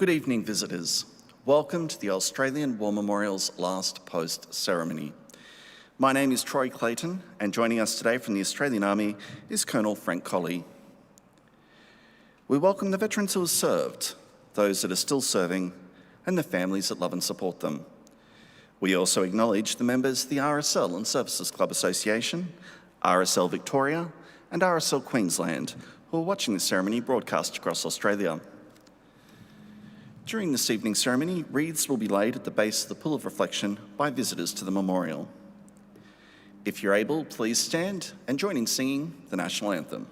Good evening, visitors. Welcome to the Australian War Memorial's last post ceremony. My name is Troy Clayton, and joining us today from the Australian Army is Colonel Frank Colley. We welcome the veterans who have served, those that are still serving, and the families that love and support them. We also acknowledge the members of the RSL and Services Clubs Association, RSL Victoria, and RSL Queensland, who are watching the ceremony broadcast across Australia. During this evening's ceremony, wreaths will be laid at the base of the Pool of Reflection by visitors to the memorial. If you're able, please stand and join in singing the National Anthem.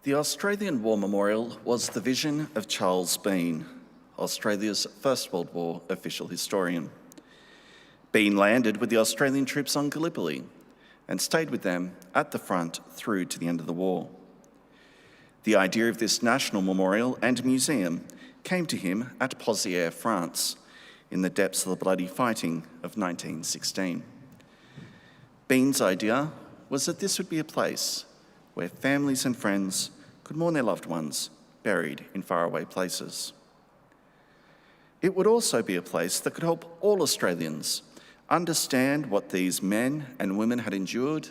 The Australian War Memorial was the vision of Charles Bean, Australia's First World War official historian. Bean landed with the Australian troops on Gallipoli and stayed with them at the front through to the end of the war. The idea of this national memorial and museum came to him at Pozières, France, in the depths of the bloody fighting of 1916. Bean's idea was that this would be a place where families and friends could mourn their loved ones buried in faraway places. It would also be a place that could help all Australians understand what these men and women had endured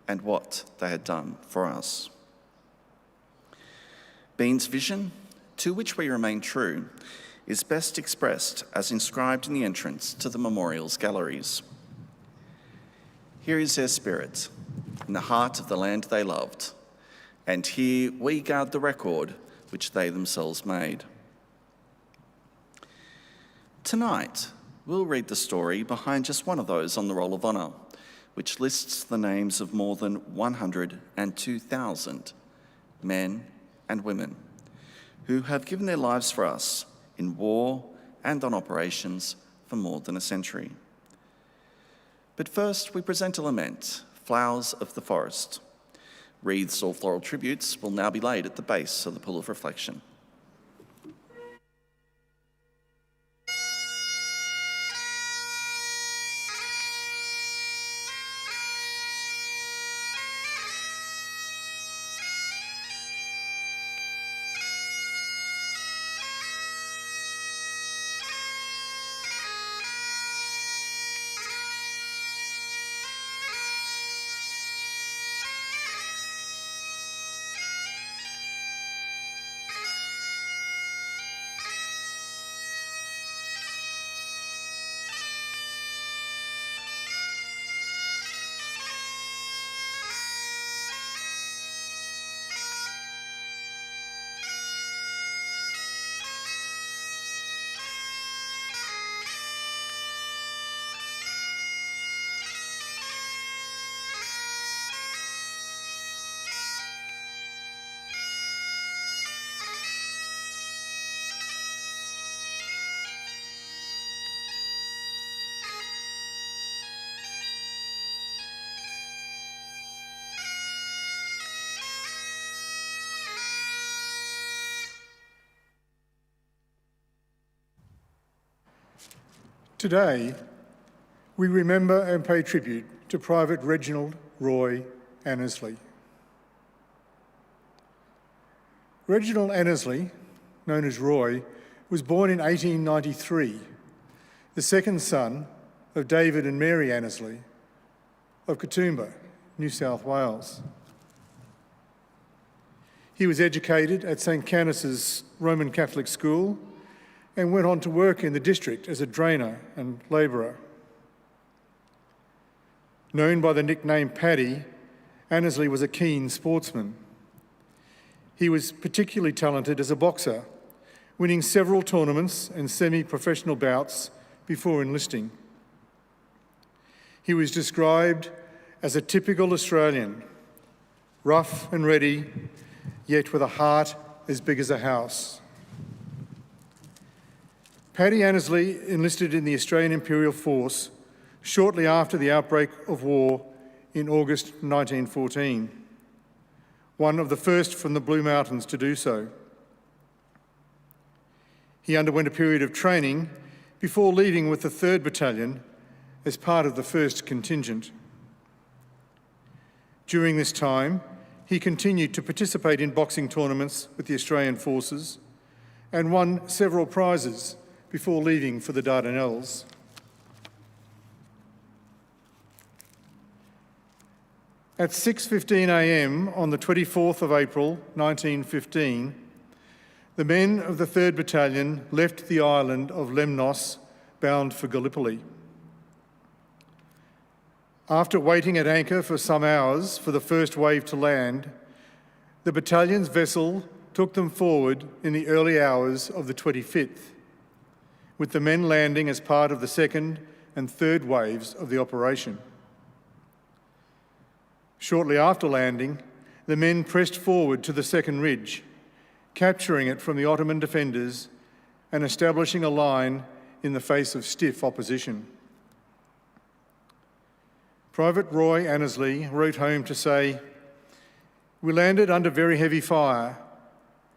and what they had done for us. Bean's vision, to which we remain true, is best expressed as inscribed in the entrance to the memorial's galleries. Here is their spirit, in the heart of the land they loved, and here we guard the record which they themselves made. Tonight, we'll read the story behind just one of those on the Roll of Honour, which lists the names of more than 102,000 men and women who have given their lives for us in war and on operations for more than a century. But first, we present a lament, Flowers of the Forest. Wreaths or floral tributes will now be laid at the base of the Pool of Reflection. Today, we remember and pay tribute to Private Reginald Roy Annesley. Reginald Annesley, known as Roy, was born in 1893, the second son of David and Mary Annesley of Katoomba, New South Wales. He was educated at St. Canice's Roman Catholic School and went on to work in the district as a drainer and labourer. Known by the nickname Paddy, Annesley was a keen sportsman. He was particularly talented as a boxer, winning several tournaments and semi-professional bouts before enlisting. He was described as a typical Australian, rough and ready, yet with a heart as big as a house. Paddy Annesley enlisted in the Australian Imperial Force shortly after the outbreak of war in August 1914, one of the first from the Blue Mountains to do so. He underwent a period of training before leaving with the 3rd Battalion as part of the 1st Contingent. During this time, he continued to participate in boxing tournaments with the Australian Forces and won several prizes before leaving for the Dardanelles. At 6:15 a.m. on the 24th of April 1915, the men of the 3rd Battalion left the island of Lemnos bound for Gallipoli. After waiting at anchor for some hours for the first wave to land, the battalion's vessel took them forward in the early hours of the 25th, with the men landing as part of the 2nd and 3rd waves of the operation. Shortly after landing, the men pressed forward to the 2nd ridge, capturing it from the Ottoman defenders and establishing a line in the face of stiff opposition. Private Roy Annesley wrote home to say, "We landed under very heavy fire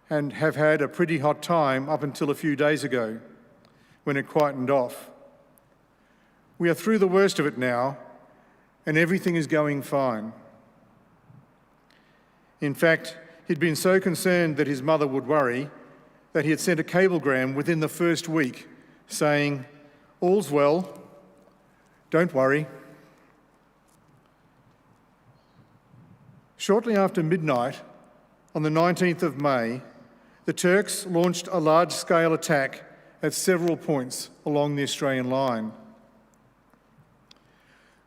and have had a pretty hot time up until a few days ago, when it quietened off. We are through the worst of it now, and everything is going fine." In fact, he'd been so concerned that his mother would worry that he had sent a cablegram within the first week saying, "All's well, don't worry." Shortly after midnight, on the 19th of May, the Turks launched a large-scale attack at several points along the Australian line.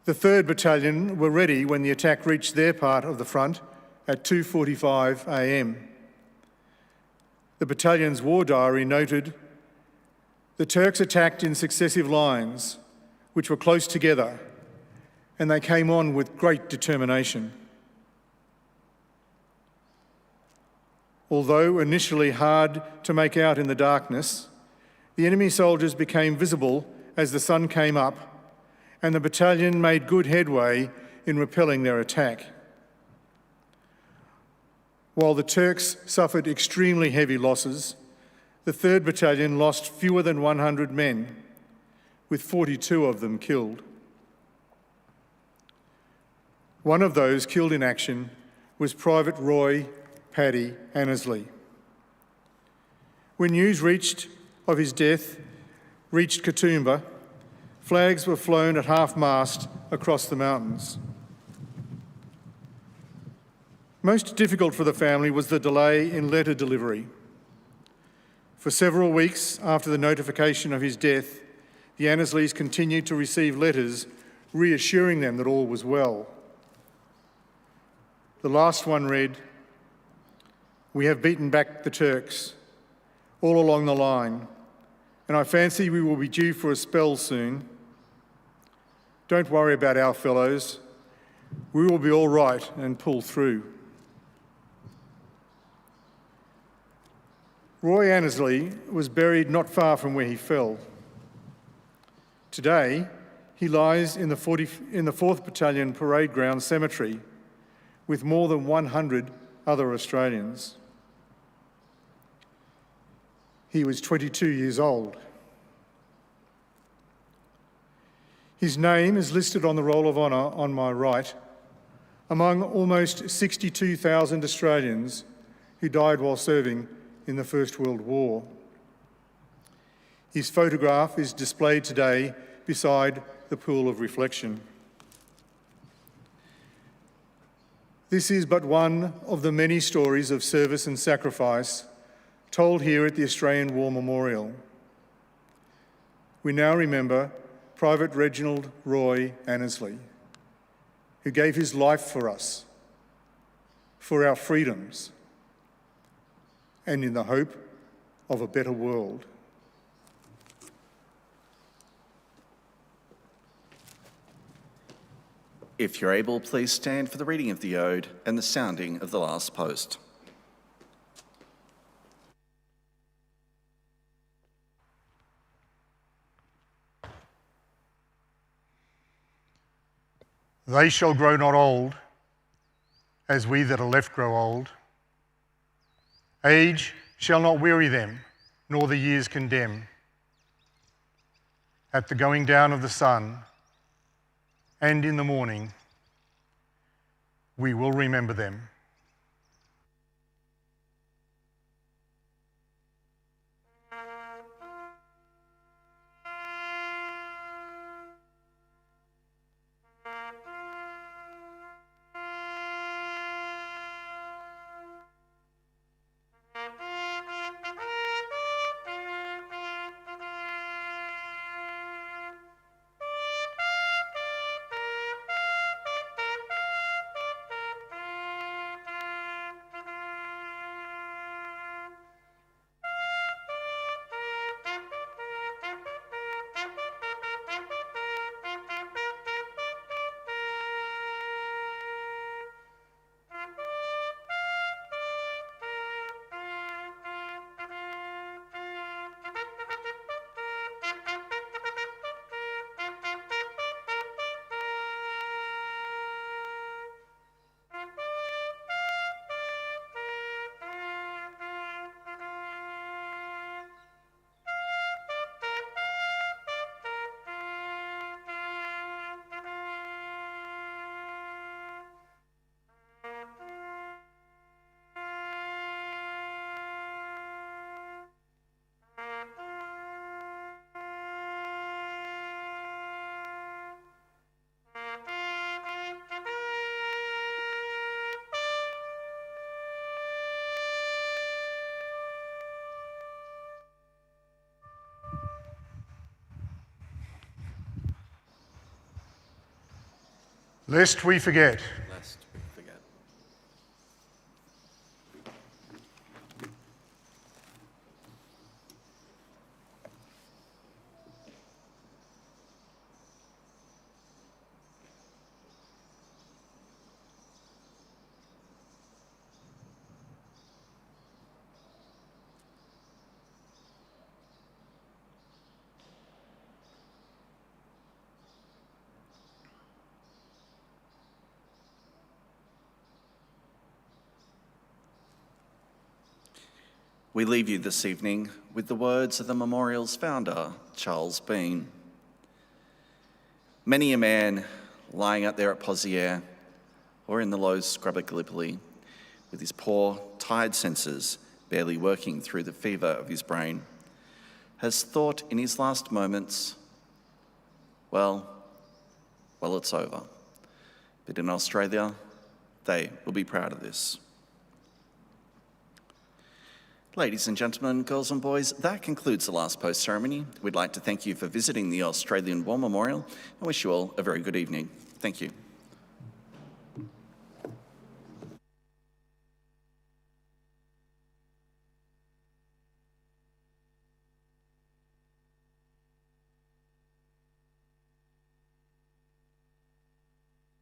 The 3rd Battalion were ready when the attack reached their part of the front at 2:45 a.m. The battalion's war diary noted, "The Turks attacked in successive lines, which were close together, and they came on with great determination." Although initially hard to make out in the darkness, the enemy soldiers became visible as the sun came up, and the battalion made good headway in repelling their attack. While the Turks suffered extremely heavy losses, the 3rd Battalion lost fewer than 100 men, with 42 of them killed. One of those killed in action was Private Roy Paddy Annesley. When news of his death reached Katoomba, flags were flown at half-mast across the mountains. Most difficult for the family was the delay in letter delivery. For several weeks after the notification of his death, the Annesleys continued to receive letters reassuring them that all was well. The last one read, "We have beaten back the Turks all along the line, and I fancy we will be due for a spell soon. Don't worry about our fellows. We will be all right and pull through." Roy Annesley was buried not far from where he fell. Today, he lies in the 4th Battalion Parade Ground Cemetery with more than 100 other Australians. He was 22 years old. His name is listed on the Roll of Honour on my right, among almost 62,000 Australians who died while serving in the First World War. His photograph is displayed today beside the pool of reflection. This is but one of the many stories of service and sacrifice told here at the Australian War Memorial. We now remember Private Reginald Roy Annesley, who gave his life for us, for our freedoms, and in the hope of a better world. If you're able, please stand for the reading of the ode and the sounding of the last post. They shall grow not old, as we that are left grow old. Age shall not weary them, nor the years condemn. At the going down of the sun, and in the morning, we will remember them. Lest we forget. Lest we forget. We leave you this evening with the words of the memorial's founder, Charles Bean. Many a man lying out there at Pozières or in the low scrub at Gallipoli with his poor, tired senses barely working through the fever of his brain has thought in his last moments, well, it's over. But in Australia, they will be proud of this. Ladies and gentlemen, girls and boys, that concludes the last post ceremony. We'd like to thank you for visiting the Australian War Memorial and wish you all a very good evening. Thank you.